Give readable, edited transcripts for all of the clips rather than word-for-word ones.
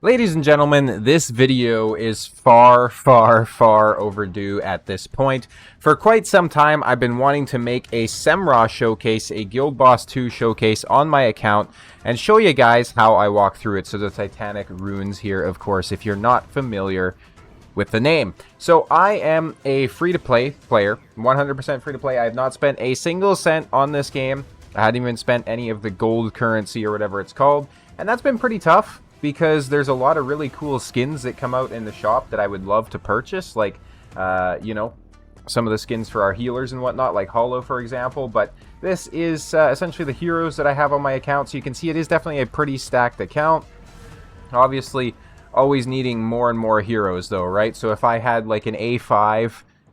Ladies and gentlemen, this video is far overdue at this point. For quite some time, I've been wanting to make a Semrah showcase, a Guild Boss 2 showcase on my account, and show you guys how I walk through it. So the Titanic runes here, of course, if you're not familiar with the name. So I am a free-to-play player, 100% free-to-play. I have not spent a single cent on this game. I hadn't even spent any of the gold currency or whatever it's called, and that's been pretty tough, because there's a lot of really cool skins that come out in the shop that I would love to purchase, like, you know, some of the skins for our healers and whatnot, like Hollow, for example. But this is essentially the heroes that I have on my account, so you can see it is definitely a pretty stacked account. Obviously, always needing more and more heroes, though, right? So if I had, like, an A5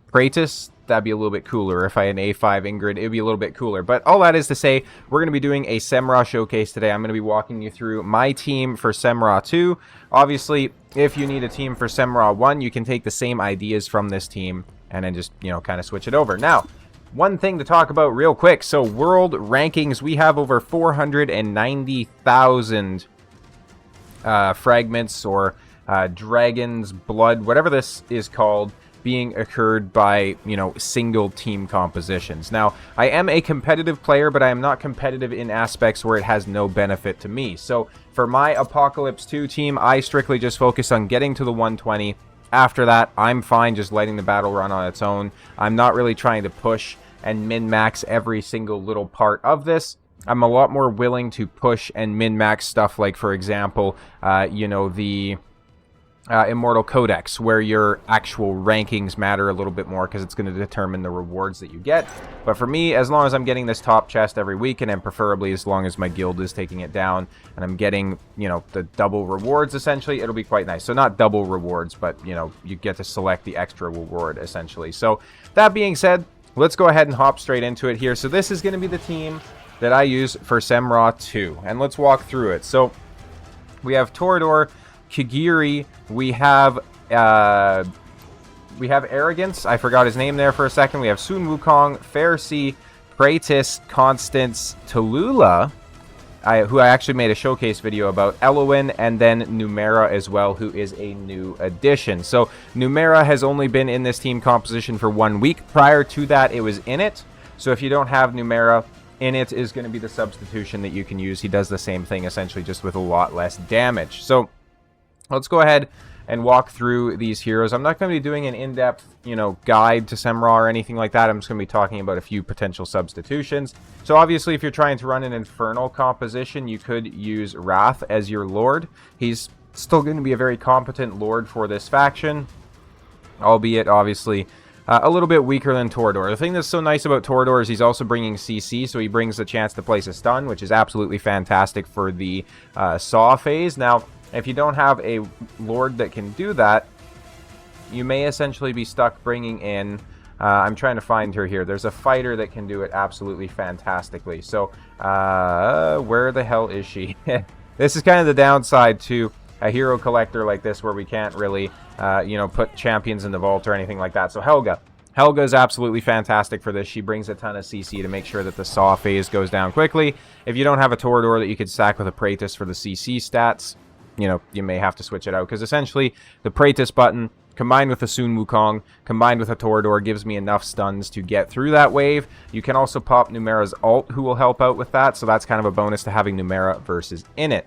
Kratos, that'd be a little bit cooler. If I had an A5 Ingrid, it'd be a little bit cooler. But all that is to say, we're going to be doing a Semrah showcase today. I'm going to be walking you through my team for Semrah 2. Obviously, if you need a team for Semrah 1, you can take the same ideas from this team and then just, you know, kind of switch it over. Now, one thing to talk about real quick. So, world rankings, we have over 490,000 fragments or dragon's blood, whatever this is called, being occurred by, you know, single team compositions. Now, I am a competitive player, but I am not competitive in aspects where it has no benefit to me. So for my Apocalypse 2 team, I strictly just focus on getting to the 120. After that, I'm fine just letting the battle run on its own. I'm not really trying to push and min-max every single little part of this. I'm a lot more willing to push and min-max stuff like, for example, you know, the Immortal Codex, where your actual rankings matter a little bit more because it's going to determine the rewards that you get. But for me, as long as I'm getting this top chest every week, and then preferably as long as my guild is taking it down and I'm getting, you know, the double rewards, essentially, it'll be quite nice. So not double rewards, but, you know, you get to select the extra reward, essentially. So that being said, let's go ahead and hop straight into it here. So this is going to be the team that I use for Semrah 2, and let's walk through it. So we have Torador, Kagiri, we have Arrogance. I forgot his name there for a second. We have Sun Wukong, Pharisee, Praetus, Constance, Tallulah, who I actually made a showcase video about, Elowin, and then Numenera as well, who is a new addition. So Numenera has only been in this team composition for 1 week. Prior to that, it was in it. So if you don't have Numenera, in it is going to be the substitution that you can use. He does the same thing, essentially, just with a lot less damage. So let's go ahead and walk through these heroes. I'm not going to be doing an in-depth, you know, guide to Semrah or anything like that. I'm just going to be talking about a few potential substitutions. So obviously, if you're trying to run an Infernal composition, you could use Wrath as your Lord. He's still going to be a very competent Lord for this faction, albeit, obviously, a little bit weaker than Torador. The thing that's so nice about Torador is he's also bringing CC, so he brings the chance to place a stun, which is absolutely fantastic for the Saw phase. Now, if you don't have a Lord that can do that, you may essentially be stuck bringing in... I'm trying to find her here. There's a fighter that can do it absolutely fantastically. So, where the hell is she? This is kind of the downside to a hero collector like this, where we can't really, you know, put champions in the vault or anything like that. So Helga. Helga is absolutely fantastic for this. She brings a ton of CC to make sure that the Saw phase goes down quickly. If you don't have a Torador that you could stack with a Praetus for the CC stats, you know, you may have to switch it out, because essentially the Praetus button combined with the Sun Wukong combined with a Torador gives me enough stuns to get through that wave. You can also pop Numenera's ult, who will help out with that, so that's kind of a bonus to having Numenera versus Init.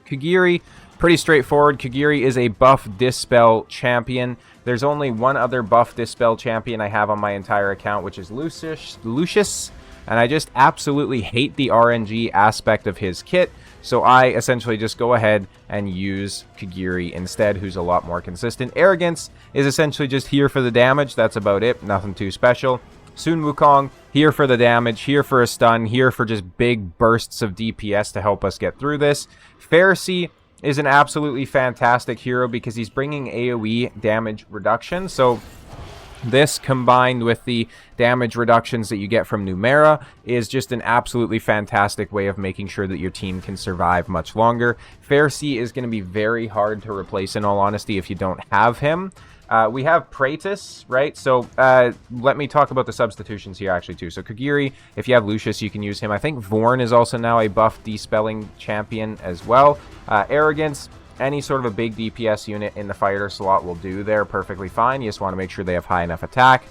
Kagiri, pretty straightforward. Kagiri is a buff Dispel champion. There's only one other buff Dispel champion I have on my entire account, which is Lucius, and I just absolutely hate the RNG aspect of his kit. So I essentially just go ahead and use Kagiri instead, who's a lot more consistent. Arrogance is essentially just here for the damage. That's about it. Nothing too special. Sun Wukong, here for the damage, here for a stun, here for just big bursts of DPS to help us get through this. Pharisee is an absolutely fantastic hero because he's bringing AoE damage reduction. So this, combined with the damage reductions that you get from Numenera, is just an absolutely fantastic way of making sure that your team can survive much longer. Pharisee is going to be very hard to replace, in all honesty, if you don't have him. We have Praetus, right? So let me talk about the substitutions here, actually, too. So Kagiri, if you have Lucius, you can use him. I think Vorn is also now a buff Dispelling champion as well. Arrogance, any sort of a big DPS unit in the fighter slot will do there perfectly fine. You just want to make sure they have high enough attack.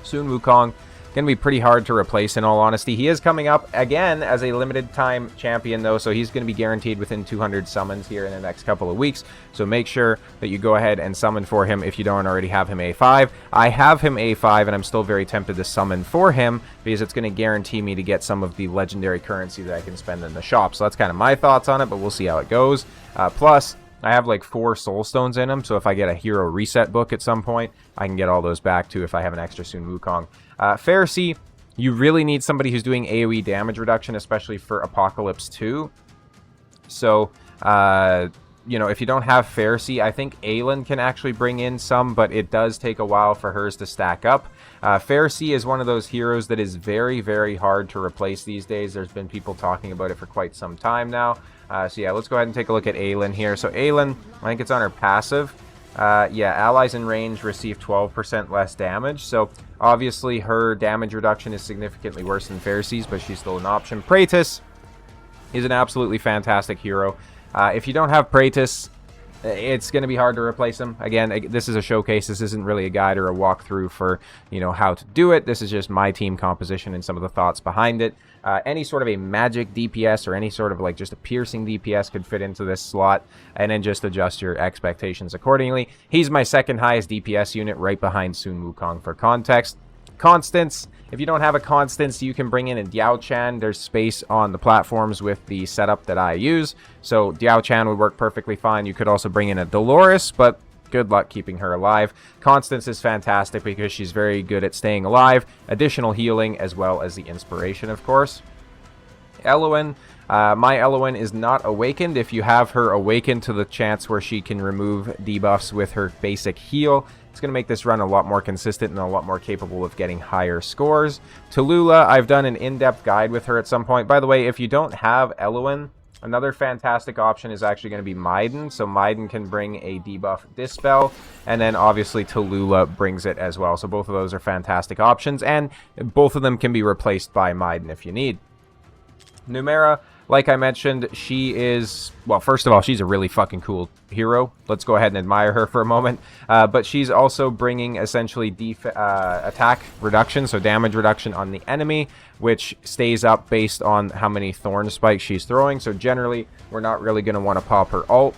Sun Wukong, going to be pretty hard to replace in all honesty. He is coming up again as a limited time champion though, so he's going to be guaranteed within 200 summons here in the next couple of weeks. So make sure that you go ahead and summon for him if you don't already have him A5. I have him A5 and I'm still very tempted to summon for him because it's going to guarantee me to get some of the legendary currency that I can spend in the shop. So that's kind of my thoughts on it, but we'll see how it goes. Plus, I have like 4 soul stones in him, so if I get a hero reset book at some point, I can get all those back too if I have an extra Sun Wukong. Pharisee, you really need somebody who's doing AoE damage reduction, especially for Apocalypse 2. So, you know, if you don't have Pharisee, I think Aelin can actually bring in some, but it does take a while for hers to stack up. Pharisee is one of those heroes that is very, very hard to replace these days. There's been people talking about it for quite some time now. So yeah, let's go ahead and take a look at Aelin here. So Aelin, I think it's on her passive. Yeah, allies in range receive 12% less damage. So obviously her damage reduction is significantly worse than Pharisee's, but she's still an option. Praetus is an absolutely fantastic hero. If you don't have Praetus, it's going to be hard to replace him. Again, this is a showcase. This isn't really a guide or a walkthrough for, you know, how to do it. This is just my team composition and some of the thoughts behind it. Any sort of a magic DPS or any sort of like just a piercing DPS could fit into this slot, and then just adjust your expectations accordingly. He's my second highest DPS unit right behind Sun Wukong for context. Constance, if you don't have a Constance, you can bring in a Diao Chan. There's space on the platforms with the setup that I use, so Diao Chan would work perfectly fine. You could also bring in a Dolores, but good luck keeping her alive. Constance is fantastic because she's very good at staying alive, additional healing, as well as the inspiration, of course. Elowen, my Elowen is not awakened. If you have her awakened to the chance where she can remove debuffs with her basic heal, it's going to make this run a lot more consistent and a lot more capable of getting higher scores. Tallulah, I've done an in-depth guide with her at some point. By the way, if you don't have Elowen, another fantastic option is actually going to be Maiden. So Maiden can bring a debuff Dispel, and then obviously Tallulah brings it as well. So both of those are fantastic options, and both of them can be replaced by Maiden if you need. Numerah, like I mentioned, she is, well, first of all, she's a really fucking cool hero. Let's go ahead and admire her for a moment. But she's also bringing essentially attack reduction, so damage reduction on the enemy, which stays up based on how many thorn spikes she's throwing. So generally, we're not really going to want to pop her ult.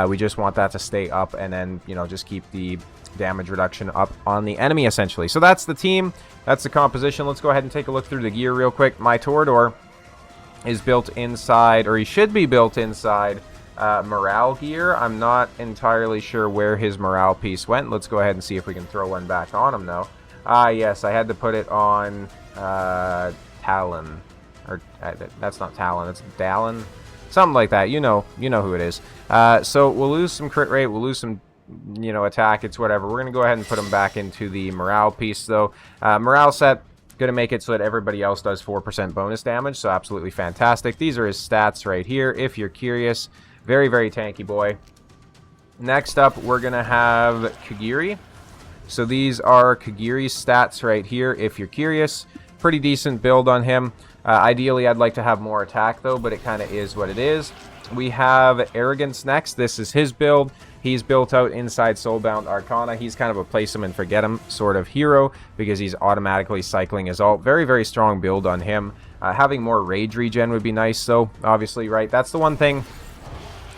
We just want that to stay up and then, you know, just keep the damage reduction up on the enemy, essentially. So that's the team. That's the composition. Let's go ahead and take a look through the gear real quick. My Toreador is built inside, or he should be built inside morale gear. I'm not entirely sure where his morale piece went. Let's go ahead and see if we can throw one back on him though. Yes, I had to put it on Talon, or that's not Talon, it's Dallin, something like that. You know who it is. So we'll lose some crit rate, we'll lose some, you know, attack, it's whatever. We're gonna go ahead and put him back into the morale piece though. Morale set, going to make it so that everybody else does 4% bonus damage, so absolutely fantastic. These are his stats right here, if you're curious. Very, very tanky boy. Next up, we're going to have Kagiri. So these are Kagiri's stats right here, if you're curious. Pretty decent build on him. Ideally, I'd like to have more attack, though, but it kind of is what it is. We have Arrogance next. This is his build. He's built out inside Soulbound Arcana. He's kind of a place him and forget him sort of hero because he's automatically cycling his ult. Very, very strong build on him. Having more rage regen would be nice, though, obviously, right? That's the one thing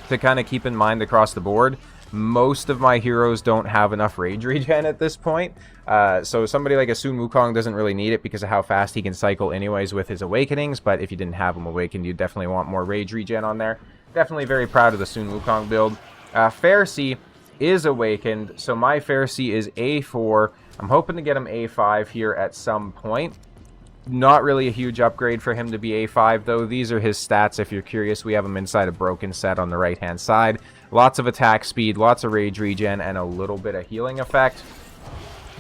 to kind of keep in mind across the board. Most of my heroes don't have enough rage regen at this point. So somebody like a Sun Wukong doesn't really need it because of how fast he can cycle anyways with his awakenings. But if you didn't have him awakened, you definitely want more rage regen on there. Definitely very proud of the Sun Wukong build. Pharisee is awakened, so my Pharisee is A4. I'm hoping to get him A5 here at some point. Not really a huge upgrade for him to be A5, though. These are his stats, if you're curious. We have him inside a broken set on the right-hand side. Lots of attack speed, lots of rage regen, and a little bit of healing effect.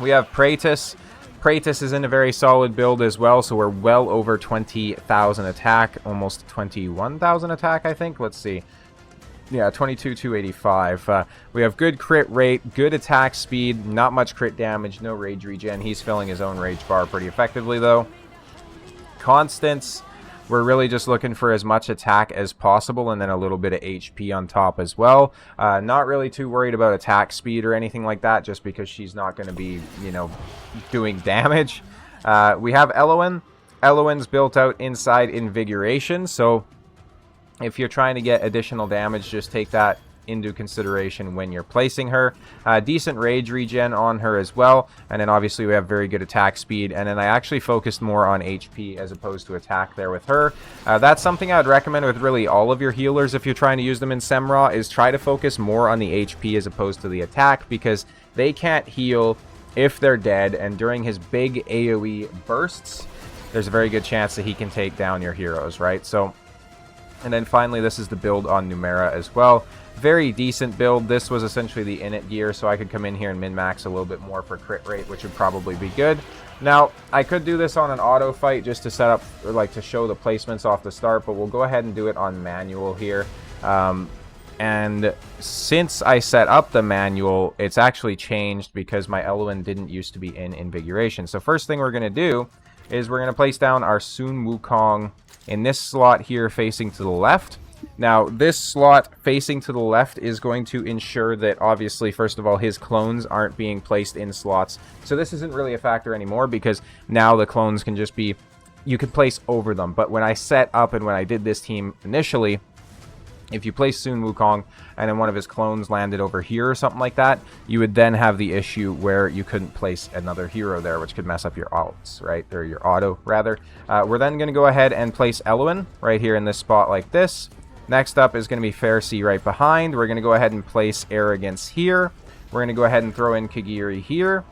We have Praetus. Praetus is in a very solid build as well, so we're well over 20,000 attack, almost 21,000 attack, I think. Let's see. Yeah, 22,285. We have good crit rate, good attack speed, not much crit damage, no rage regen. He's filling his own rage bar pretty effectively, though. Constance, we're really just looking for as much attack as possible and then a little bit of HP on top as well. Not really too worried about attack speed or anything like that, just because she's not going to be, you know, doing damage. We have Elowen. Elowen's built out inside Invigoration, so if you're trying to get additional damage, just take that into consideration when you're placing her. Decent rage regen on her as well, and then obviously we have very good attack speed, and then I actually focused more on HP as opposed to attack there with her. That's something I'd recommend with really all of your healers if you're trying to use them in Semrah, is try to focus more on the HP as opposed to the attack, because they can't heal if they're dead, and during his big AoE bursts, there's a very good chance that he can take down your heroes, right? So, and then finally, this is the build on Numerah as well. Very decent build. This was essentially the init gear, so I could come in here and min-max a little bit more for crit rate, which would probably be good. Now, I could do this on an auto fight just to set up, or like to show the placements off the start, but we'll go ahead and do it on manual here. And since I set up the manual, it's actually changed because my Elowen didn't used to be in Invigoration. So first thing we're going to do is we're going to place down our Sun Wukong in this slot here facing to the left. Now, this slot facing to the left is going to ensure that, obviously, first of all, his clones aren't being placed in slots. So this isn't really a factor anymore, because now the clones can just be, you can place over them. But when I set up and when I did this team initially, if you place Sun Wukong and then one of his clones landed over here or something like that, you would then have the issue where you couldn't place another hero there, which could mess up your alts, right? Or your auto, rather. We're then going to go ahead and place Elowen right here in this spot like this. Next up is going to be Pharisee right behind. We're going to go ahead and place Arrogance here. We're going to go ahead and throw in Kagiri here.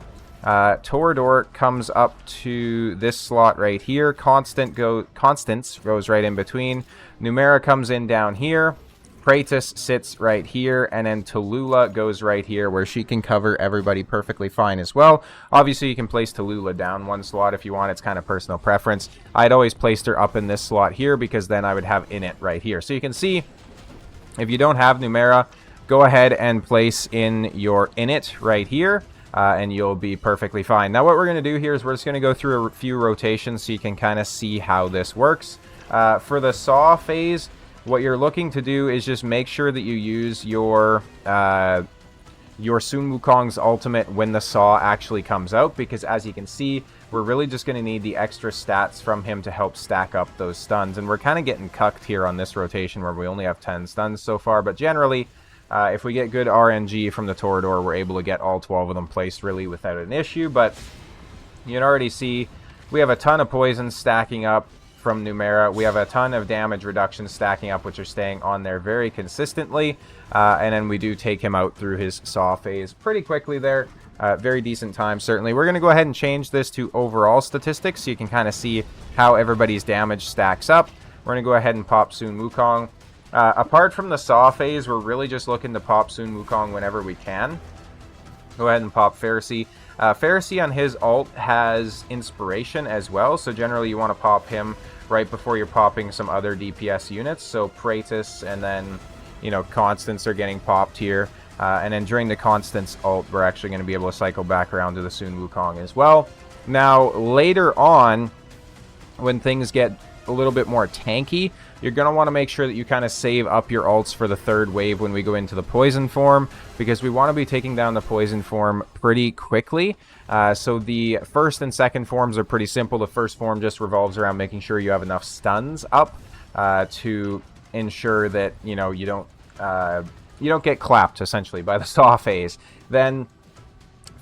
Torador comes up to this slot right here. Constance goes right in between. Numerah comes in down here. Praetus sits right here, and then Tallulah goes right here where she can cover everybody perfectly fine as well. Obviously, you can place Tallulah down one slot if you want. It's kind of personal preference. I'd always placed her up in this slot here because then I would have Init right here. So you can see, if you don't have Numerah, go ahead and place in your Init right here, and you'll be perfectly fine. Now, what we're going to do here is we're just going to go through a few rotations so you can kind of see how this works. For the Saw phase, what you're looking to do is just make sure that you use your Sun Wukong's ultimate when the Saw actually comes out, because as you can see, we're really just going to need the extra stats from him to help stack up those stuns. And we're kind of getting cucked here on this rotation where we only have 10 stuns so far, but generally, if we get good RNG from the Torador, we're able to get all 12 of them placed really without an issue. But you can already see we have a ton of poison stacking up from Numerah. We have a ton of damage reduction stacking up, which are staying on there very consistently. And then we do take him out through his Saw phase pretty quickly there. Very decent time, certainly. We're going to go ahead and change this to overall statistics so you can kind of see how everybody's damage stacks up. We're going to go ahead and pop Sun Wukong. Apart from the Saw phase, we're really just looking to pop Sun Wukong whenever we can. Go ahead and pop Pharisee. Pharisee on his ult has Inspiration as well, so generally you want to pop him right before you're popping some other DPS units. So Praetus and then, you know, Constance are getting popped here. And then during the Constance ult, we're actually going to be able to cycle back around to the Sun Wukong as well. Now, later on, when things get a little bit more tanky, you're going to want to make sure that you kind of save up your ults for the third wave when we go into the poison form, because we want to be taking down the poison form pretty quickly. So the first and second forms are pretty simple. The first form just revolves around making sure you have enough stuns up to ensure that, you know, you don't get clapped essentially by the Saw phase. Then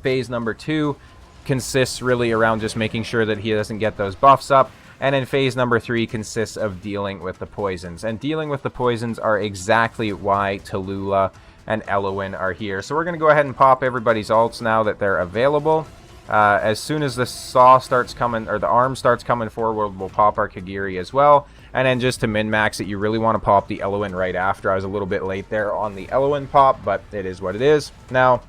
phase number 2 consists really around just making sure that he doesn't get those buffs up. And then phase number 3 consists of dealing with the poisons. And dealing with the poisons are exactly why Tallulah and Elowen are here. So we're going to go ahead and pop everybody's ults now that they're available. As soon as the Saw starts coming, or the arm starts coming forward, we'll pop our Kagiri as well. And then just to min-max it, you really want to pop the Elowen right after. I was a little bit late there on the Elowen pop, but it is what it is. Now,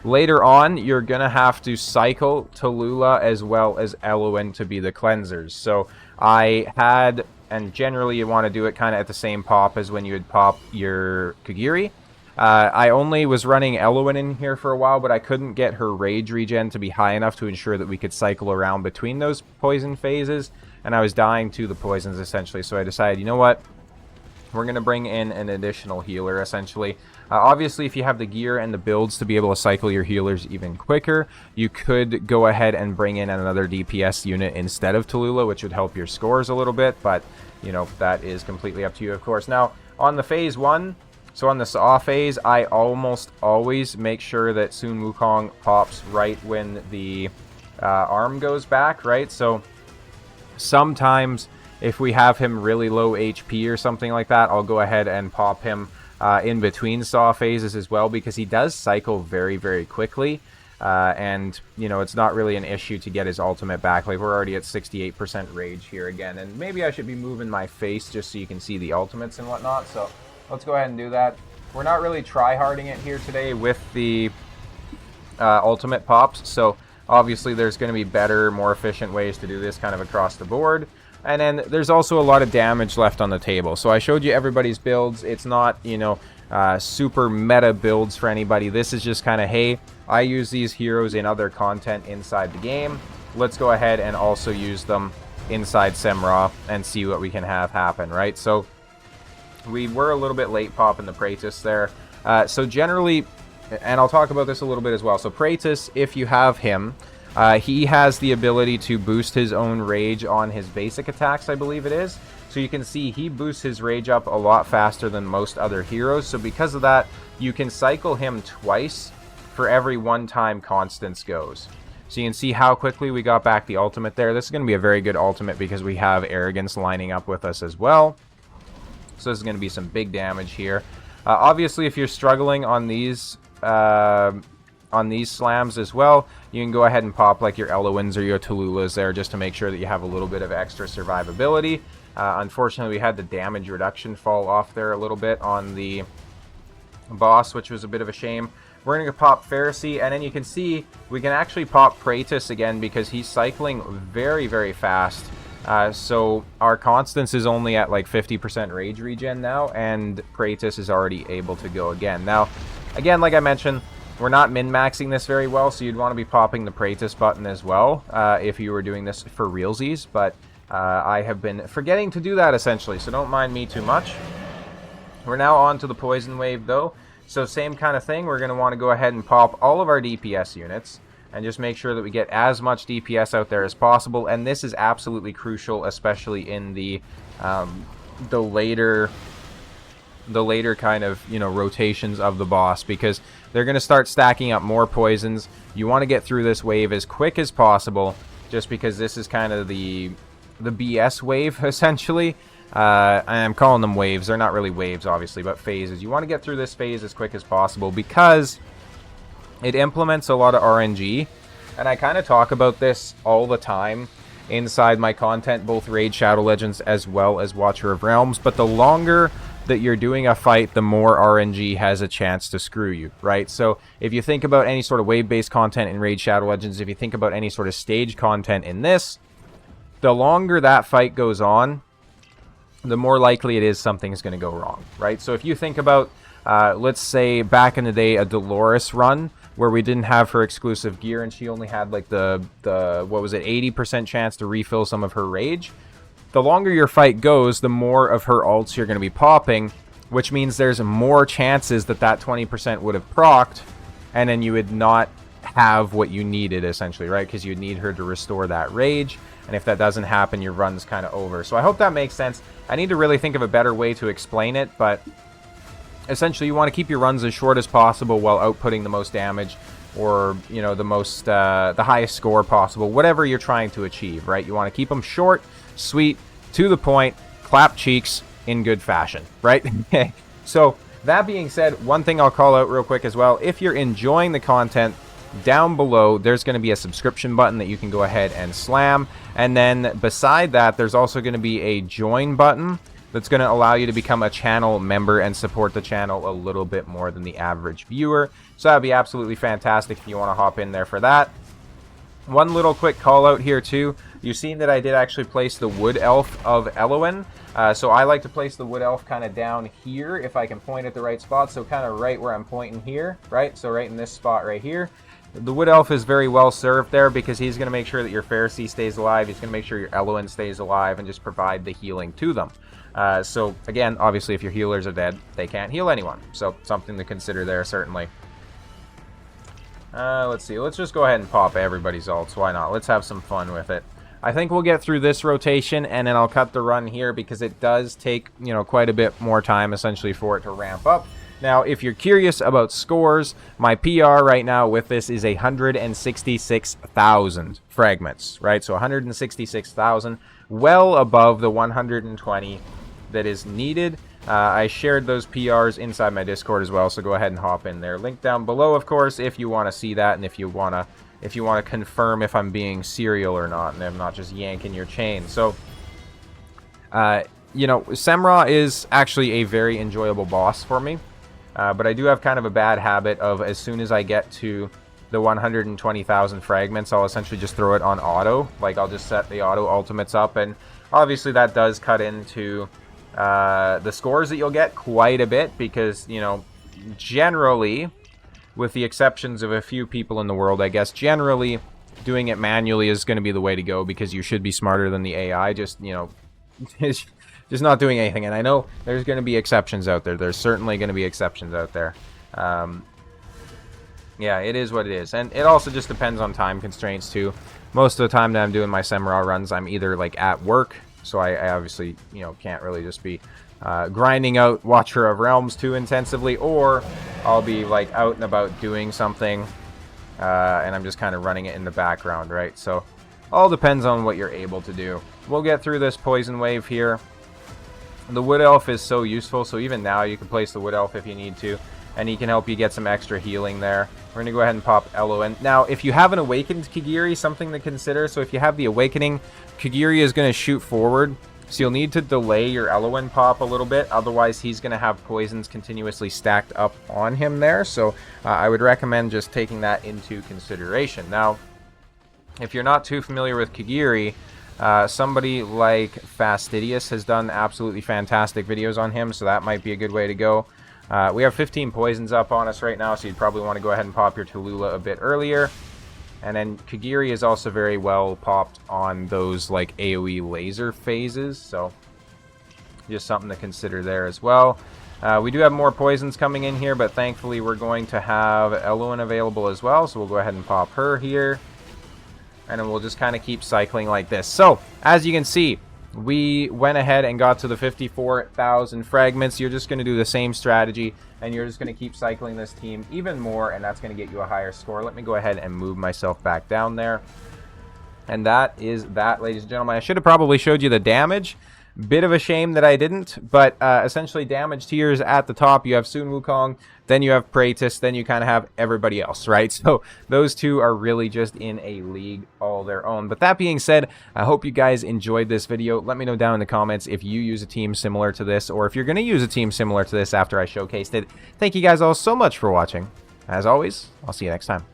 later on, you're going to have to cycle Tallulah as well as Elowen to be the cleansers. So I had, and generally you want to do it kind of at the same pop as when you would pop your Kagiri. I only was running Elowen in here for a while, but I couldn't get her rage regen to be high enough to ensure that we could cycle around between those poison phases, and I was dying to the poisons essentially, so I decided, you know what, we're going to bring in an additional healer essentially. Obviously, if you have the gear and the builds to be able to cycle your healers even quicker, you could go ahead and bring in another DPS unit instead of Tallulah, which would help your scores a little bit, but, you know, that is completely up to you, of course. Now, on the phase 1, so on the Saw phase, I almost always make sure that Sun Wukong pops right when the arm goes back, right? So sometimes if we have him really low HP or something like that, I'll go ahead and pop him in between Saw phases as well, because he does cycle very, very quickly. And, you know, it's not really an issue to get his ultimate back. Like, we're already at 68% rage here again. And maybe I should be moving my face just so you can see the ultimates and whatnot. So let's go ahead and do that. We're not really try-harding it here today with the ultimate pops. So obviously there's going to be better, more efficient ways to do this kind of across the board. And then there's also a lot of damage left on the table. So I showed you everybody's builds. It's not, you know, super meta builds for anybody. This is just kind of, hey, I use these heroes in other content inside the game. Let's go ahead and also use them inside Semrah and see what we can have happen, right? So we were a little bit late popping the Praetus there. So generally, and I'll talk about this a little bit as well. So Praetus, if you have him, he has the ability to boost his own rage on his basic attacks, I believe it is. So you can see he boosts his rage up a lot faster than most other heroes. So because of that, you can cycle him twice for every one time Constance goes. So you can see how quickly we got back the ultimate there. This is going to be a very good ultimate because we have Arrogance lining up with us as well. So this is going to be some big damage here. Obviously, if you're struggling on these slams as well, you can go ahead and pop like your Elowens or your Tallulahs there just to make sure that you have a little bit of extra survivability. Unfortunately, we had the damage reduction fall off there a little bit on the boss, which was a bit of a shame. We're going to pop Pharisee, and then you can see we can actually pop Praetus again because he's cycling very, very fast. So our Constance is only at like 50% rage regen now, and Praetus is already able to go again. Now, again, like I mentioned, we're not min-maxing this very well, so you'd want to be popping the Praetus button as well if you were doing this for realsies, but I have been forgetting to do that essentially, so don't mind me too much. We're now on to the Poison Wave though, so same kind of thing. We're going to want to go ahead and pop all of our DPS units and just make sure that we get as much DPS out there as possible, and this is absolutely crucial, especially in the later kind of, you know, rotations of the boss, because they're going to start stacking up more poisons. You want to get through this wave as quick as possible, just because this is kind of the BS wave, essentially. I'm calling them waves. They're not really waves, obviously, but phases. You want to get through this phase as quick as possible because it implements a lot of RNG, and I kind of talk about this all the time inside my content, both Raid Shadow Legends as well as Watcher of Realms, but the longer that you're doing a fight, the more RNG has a chance to screw you, right? So if you think about any sort of wave-based content in Raid Shadow Legends, if you think about any sort of stage content in this, the longer that fight goes on, the more likely it is something's going to go wrong, right? So if you think about, let's say back in the day, a Dolores run, where we didn't have her exclusive gear and she only had like the what was it, 80% chance to refill some of her rage. The longer your fight goes, the more of her ults you're going to be popping, which means there's more chances that that 20% would have procced, and then you would not have what you needed, essentially, right? Because you'd need her to restore that rage, and if that doesn't happen, your run's kind of over. So I hope that makes sense. I need to really think of a better way to explain it, but essentially you want to keep your runs as short as possible while outputting the most damage, or, you know, the highest score possible, whatever you're trying to achieve, right? You want to keep them short, sweet, to the point, clap cheeks in good fashion, right? Okay. So that being said, one thing I'll call out real quick as well, if you're enjoying the content, down below there's going to be a subscription button that you can go ahead and slam, and then beside that there's also going to be a join button that's going to allow you to become a channel member and support the channel a little bit more than the average viewer. So that'd be absolutely fantastic if you want to hop in there for that. One little quick call out here too. You've seen that I did actually place the Wood Elf of Elowen. So I like to place the Wood Elf kind of down here if I can point at the right spot. So kind of right where I'm pointing here, right? So right in this spot right here. The Wood Elf is very well served there because he's going to make sure that your Pharisee stays alive. He's going to make sure your Eloin stays alive and just provide the healing to them. So again, obviously if your healers are dead, they can't heal anyone. So something to consider there, certainly. Let's see. Let's just go ahead and pop everybody's ults. Why not? Let's have some fun with it. I think we'll get through this rotation, and then I'll cut the run here because it does take, you know, quite a bit more time, essentially, for it to ramp up. Now, if you're curious about scores, my PR right now with this is 166,000 fragments, right? So 166,000, well above the 120 that is needed. I shared those PRs inside my Discord as well, so go ahead and hop in there. Link down below, of course, if you want to see that, and if you want to confirm if I'm being serial or not, and I'm not just yanking your chain. So, you know, Semrah is actually a very enjoyable boss for me, but I do have kind of a bad habit of, as soon as I get to the 120,000 fragments, I'll essentially just throw it on auto. Like, I'll just set the auto ultimates up, and obviously that does cut into the scores that you'll get quite a bit, because, you know, generally, with the exceptions of a few people in the world, I guess, generally doing it manually is going to be the way to go, because you should be smarter than the AI, just, you know, just not doing anything. And I know there's going to be exceptions out there. There's certainly going to be exceptions out there. Yeah, it is what it is. And it also just depends on time constraints, too. Most of the time that I'm doing my Semrah runs, I'm either, like, at work, so I obviously, you know, can't really just be grinding out Watcher of Realms too intensively, or I'll be like out and about doing something, and I'm just kind of running it in the background, right? So all depends on what you're able to do. We'll get through this poison wave here. The Wood Elf is so useful, so even now you can place the Wood Elf if you need to, and he can help you get some extra healing there. We're going to go ahead and pop Eloin. Now, if you have an Awakened Kagiri, something to consider. So if you have the Awakening, Kagiri is going to shoot forward, so you'll need to delay your Eloin pop a little bit. Otherwise, he's going to have poisons continuously stacked up on him there. So I would recommend just taking that into consideration. Now, if you're not too familiar with Kagiri, somebody like Fastidious has done absolutely fantastic videos on him, so that might be a good way to go. We have 15 poisons up on us right now, so you'd probably want to go ahead and pop your Tallulah a bit earlier. And then Kagiri is also very well popped on those like AoE laser phases, so just something to consider there as well. We do have more poisons coming in here, but thankfully we're going to have Eloin available as well, so we'll go ahead and pop her here. And then we'll just kind of keep cycling like this. So, as you can see, we went ahead and got to the 54,000 fragments. You're just going to do the same strategy, and you're just going to keep cycling this team even more, and that's going to get you a higher score. Let me go ahead and move myself back down there. And that is that, ladies and gentlemen. I should have probably showed you the damage. Bit of a shame that I didn't, but essentially damage tiers at the top. You have Sun Wukong, then you have Praetus, then you kind of have everybody else, right? So those two are really just in a league all their own. But that being said, I hope you guys enjoyed this video. Let me know down in the comments if you use a team similar to this, or if you're going to use a team similar to this after I showcased it. Thank you guys all so much for watching. As always, I'll see you next time.